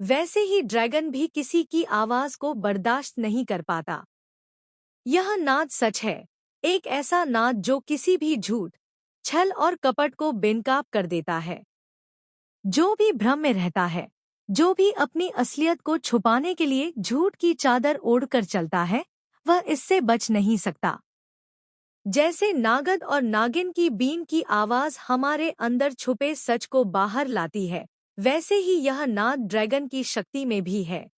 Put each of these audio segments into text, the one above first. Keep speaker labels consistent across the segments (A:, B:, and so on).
A: वैसे ही ड्रैगन भी किसी की आवाज को बर्दाश्त नहीं कर पाता। यह नाद सच है, एक ऐसा नाद जो किसी भी झूठ, छल और कपट को बेनकाब कर देता है। जो भी भ्रम में रहता है, जो भी अपनी असलियत को छुपाने के लिए झूठ की चादर ओढ़कर चलता है, वह इससे बच नहीं सकता। जैसे नागद और नागिन की बीन की आवाज हमारे अंदर छुपे सच को बाहर लाती है, वैसे ही यह नाद ड्रैगन की शक्ति में भी है।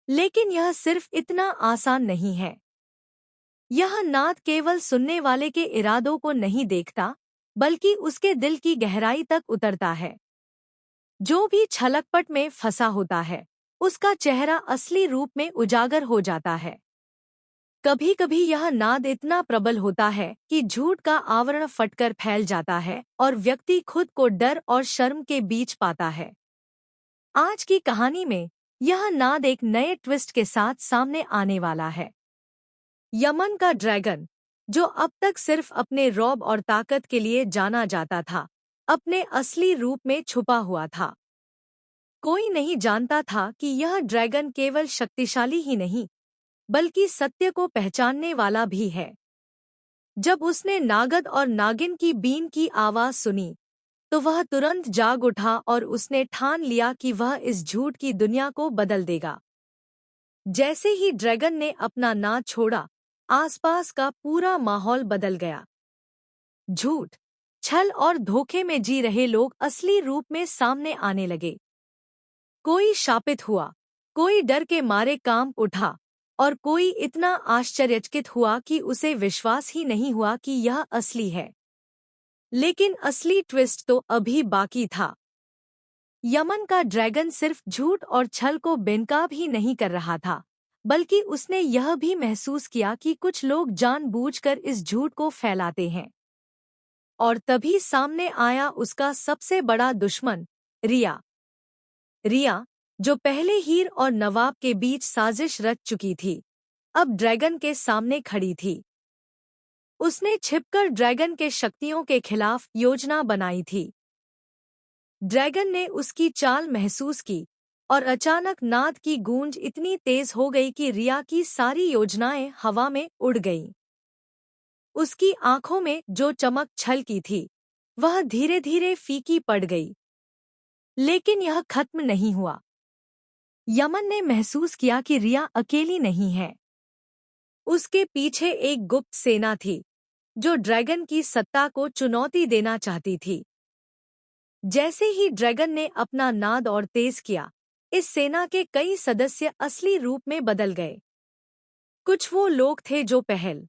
A: लेकिन यह सिर्फ इतना आसान नहीं है। यह नाद केवल सुनने वाले के इरादों को नहीं देखता, बल्कि उसके दिल की गहराई तक उतरता है। जो भी छलकपट में फंसा होता है, उसका चेहरा असली रूप में उजागर हो जाता है। कभी कभी यह नाद इतना प्रबल होता है कि झूठ का आवरण फटकर फैल जाता है और व्यक्ति खुद को डर और शर्म के बीच पाता है। आज की कहानी में यह नाद एक नए ट्विस्ट के साथ सामने आने वाला है। यमन का ड्रैगन, जो अब तक सिर्फ अपने रौब और ताकत के लिए जाना जाता था, अपने असली रूप में छुपा हुआ था। कोई नहीं जानता था कि यह ड्रैगन केवल शक्तिशाली ही नहीं, बल्कि सत्य को पहचानने वाला भी है। जब उसने नागद और नागिन की बीन की आवाज सुनी, तो वह तुरंत जाग उठा और उसने ठान लिया कि वह इस झूठ की दुनिया को बदल देगा। जैसे ही ड्रैगन ने अपना नाद छोड़ा, आसपास का पूरा माहौल बदल गया। झूठ, छल और धोखे में जी रहे लोग असली रूप में सामने आने लगे। कोई शापित हुआ, कोई डर के मारे कांप उठा, और कोई इतना आश्चर्यचकित हुआ कि उसे विश्वास ही नहीं हुआ कि यह असली है। लेकिन असली ट्विस्ट तो अभी बाकी था। यमन का ड्रैगन सिर्फ झूठ और छल को बेनकाब ही नहीं कर रहा था, बल्कि उसने यह भी महसूस किया कि कुछ लोग जानबूझकर इस झूठ को फैलाते हैं। और तभी सामने आया उसका सबसे बड़ा दुश्मन, रिया। रिया, जो पहले हीर और नवाब के बीच साजिश रच चुकी थी, अब ड्रैगन के सामने खड़ी थी। उसने छिपकर ड्रैगन के शक्तियों के खिलाफ योजना बनाई थी। ड्रैगन ने उसकी चाल महसूस की, और अचानक नाद की गूंज इतनी तेज हो गई कि रिया की सारी योजनाएं हवा में उड़ गईं। उसकी आंखों में जो चमक छलकी थी, वह धीरे धीरे फीकी पड़ गई। लेकिन यह खत्म नहीं हुआ। यमन ने महसूस किया कि रिया अकेली नहीं है। उसके पीछे एक गुप्त सेना थी, जो ड्रैगन की सत्ता को चुनौती देना चाहती थी। जैसे ही ड्रैगन ने अपना नाद और तेज किया, इस सेना के कई सदस्य असली रूप में बदल गए। कुछ वो लोग थे जो पहल